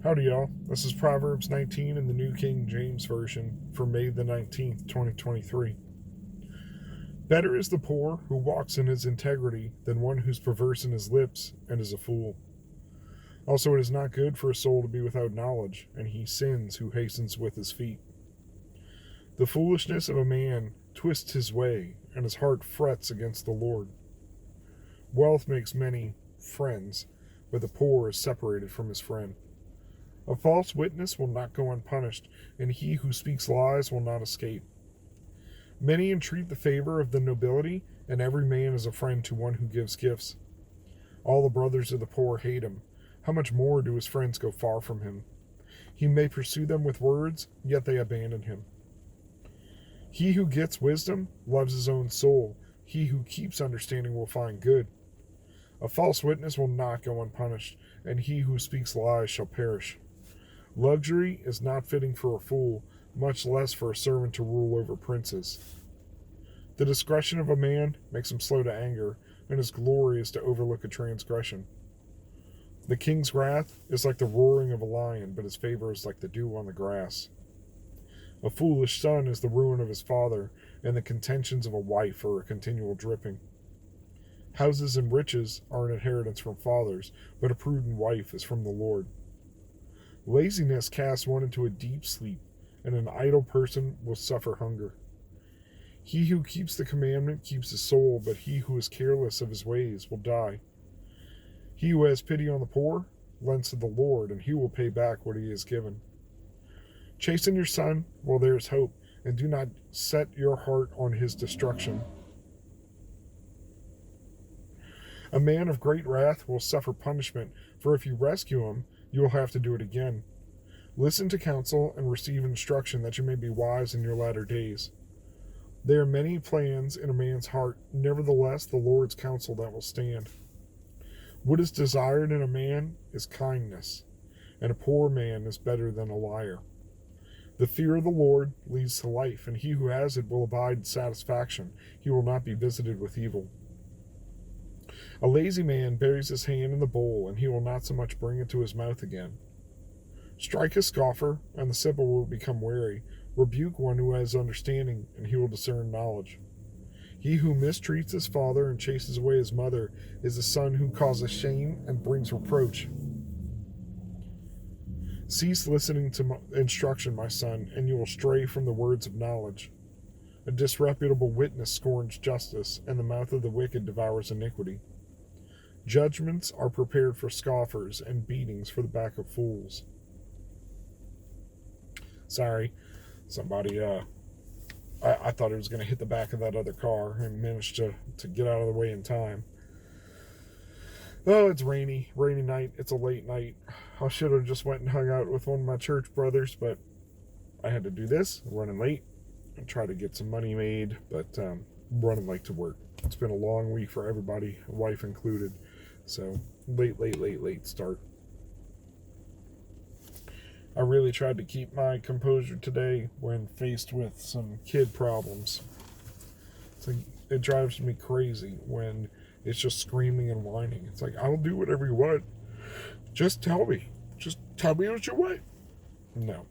Howdy, y'all. This is Proverbs 19 in the New King James Version for May the 19th, 2023. Better is the poor who walks in his integrity than one who's perverse in his lips and is a fool. Also, it is not good for a soul to be without knowledge, and he sins who hastens with his feet. The foolishness of a man twists his way, and his heart frets against the Lord. Wealth makes many friends, but the poor is separated from his friend. A false witness will not go unpunished, and he who speaks lies will not escape. Many entreat the favor of the nobility, and every man is a friend to one who gives gifts. All the brothers of the poor hate him. How much more do his friends go far from him? He may pursue them with words, yet they abandon him. He who gets wisdom loves his own soul. He who keeps understanding will find good. A false witness will not go unpunished, and he who speaks lies shall perish. Luxury is not fitting for a fool, much less for a servant to rule over princes. The discretion of a man makes him slow to anger, and his glory is to overlook a transgression. The king's wrath is like the roaring of a lion, but his favor is like the dew on the grass. A foolish son is the ruin of his father, and the contentions of a wife are a continual dripping. Houses and riches are an inheritance from fathers, but a prudent wife is from the Lord. Laziness casts one into a deep sleep, and an idle person will suffer hunger. He who keeps the commandment keeps his soul, but he who is careless of his ways will die. He who has pity on the poor lends to the Lord, and he will pay back what he has given. Chasten your son while there is hope, and do not set your heart on his destruction. A man of great wrath will suffer punishment, for if you rescue him, you will have to do it again. Listen to counsel and receive instruction, that you may be wise in your latter days. There are many plans in a man's heart, nevertheless the Lord's counsel that will stand. What is desired in a man is kindness, and a poor man is better than a liar. The fear of the Lord leads to life, and he who has it will abide in satisfaction. He will not be visited with evil. A lazy man buries his hand in the bowl, and he will not so much bring it to his mouth again. Strike a scoffer, and the simple will become wary. Rebuke one who has understanding, and he will discern knowledge. He who mistreats his father and chases away his mother is a son who causes shame and brings reproach. Cease listening to instruction, my son, and you will stray from the words of knowledge. A disreputable witness scorns justice, and the mouth of the wicked devours iniquity. Judgments are prepared for scoffers, and beatings for the back of fools. Sorry, somebody, I thought it was going to hit the back of that other car and managed to get out of the way in time. Oh, it's rainy night. It's a late night. I should have just went and hung out with one of my church brothers, but I had to do this, running late, and try to get some money made, but running late to work. It's been a long week for everybody, wife included. So, late start. I really tried to keep my composure today when faced with some kid problems. It's like, it drives me crazy when it's just screaming and whining. It's like, I'll do whatever you want. Just tell me. Just tell me what you want. No.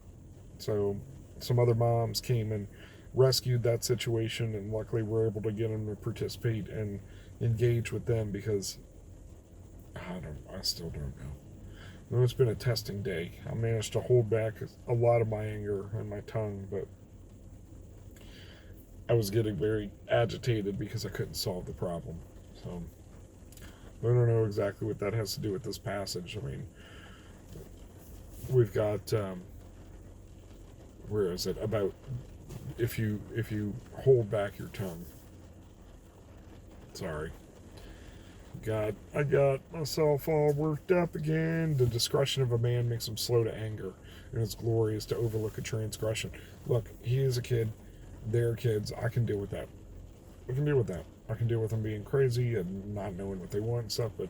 So, some other moms came and rescued that situation, and luckily we're able to get them to participate and engage with them, because I still don't know. It's been a testing day. I managed to hold back a lot of my anger and my tongue, but I was getting very agitated because I couldn't solve the problem. So I don't know exactly what that has to do with this passage. I mean, we've got where is it? About if you hold back your tongue. Sorry. I got myself all worked up again. The discretion of a man makes him slow to anger, and his glory is to overlook a transgression. Look, he is a kid. They're kids. I can deal with that. I can deal with them being crazy and not knowing what they want and stuff, but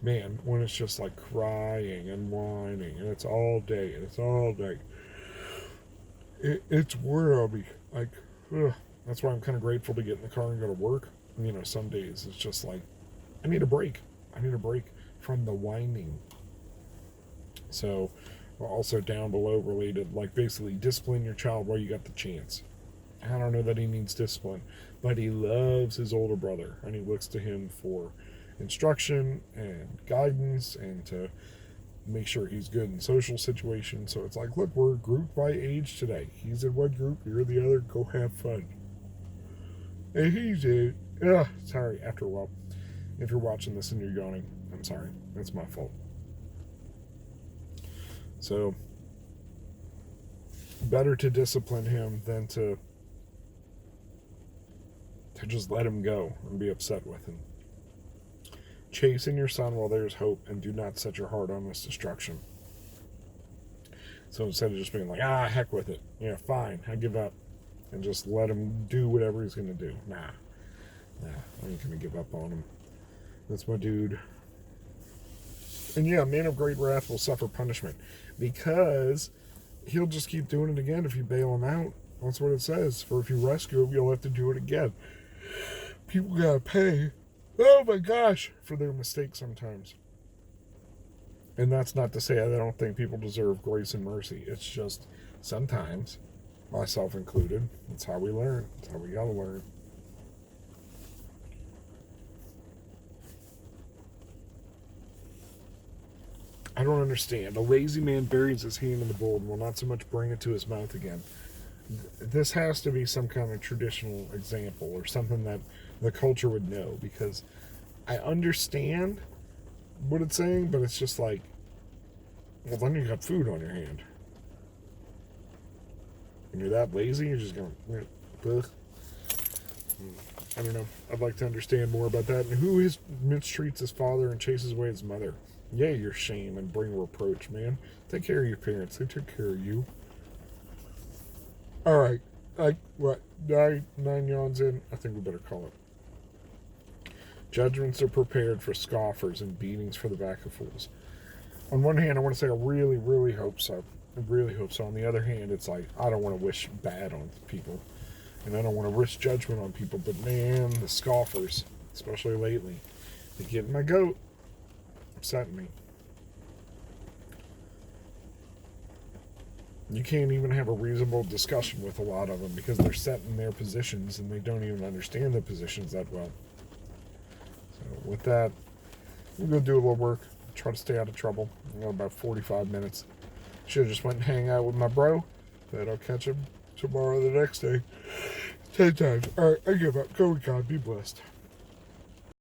man, when it's just like crying and whining, and it's all day, it's weird on me. Like, ugh. That's why I'm kind of grateful to get in the car and go to work. You know, some days it's just like, I need a break from the whining. So also down below related, like basically discipline your child while you got the chance. I don't know that he needs discipline, but he loves his older brother, and he looks to him for instruction and guidance and to make sure he's good in social situations. So it's like, look, we're grouped by age today. He's in one group, you're the other, go have fun. And he's in, sorry, after a while. If you're watching this and you're yawning, I'm sorry. That's my fault. So, better to discipline him than to just let him go and be upset with him. Chasten your son while there is hope, and do not set your heart on his destruction. So instead of just being like, heck with it. Yeah, fine, I give up. And just let him do whatever he's going to do. Nah, I ain't going to give up on him. That's my dude. And yeah, a man of great wrath will suffer punishment, because he'll just keep doing it again if you bail him out. That's what it says. For if you rescue him, you'll have to do it again. People gotta pay, oh my gosh, for their mistakes sometimes. And that's not to say I don't think people deserve grace and mercy. It's just sometimes, myself included, that's how we learn. That's how we gotta learn. I don't understand. A lazy man buries his hand in the bowl and will not so much bring it to his mouth again. This has to be some kind of traditional example or something that the culture would know, because I understand what it's saying, but it's just like, well, then you got food on your hand. And you're that lazy, you're just going, ugh. I don't know. I'd like to understand more about that. And who mistreats his father and chases away his mother? Yea, your shame and bring reproach, man. Take care of your parents. They took care of you. All right. Nine yawns in? I think we better call it. Judgments are prepared for scoffers and beatings for the back of fools. On one hand, I want to say I really, really hope so. I really hope so. On the other hand, it's like, I don't want to wish bad on people. And I don't want to risk judgment on people. But man, the scoffers, especially lately, they get in my goat. Upsetting me. You can't even have a reasonable discussion with a lot of them because they're set in their positions and they don't even understand the positions that well. So with that, we'll go do a little work. Try to stay out of trouble. I got about 45 minutes. Should have just went and hang out with my bro, but I'll catch him tomorrow or the next day. 10 times. All right, I give up. Go with God. Be blessed.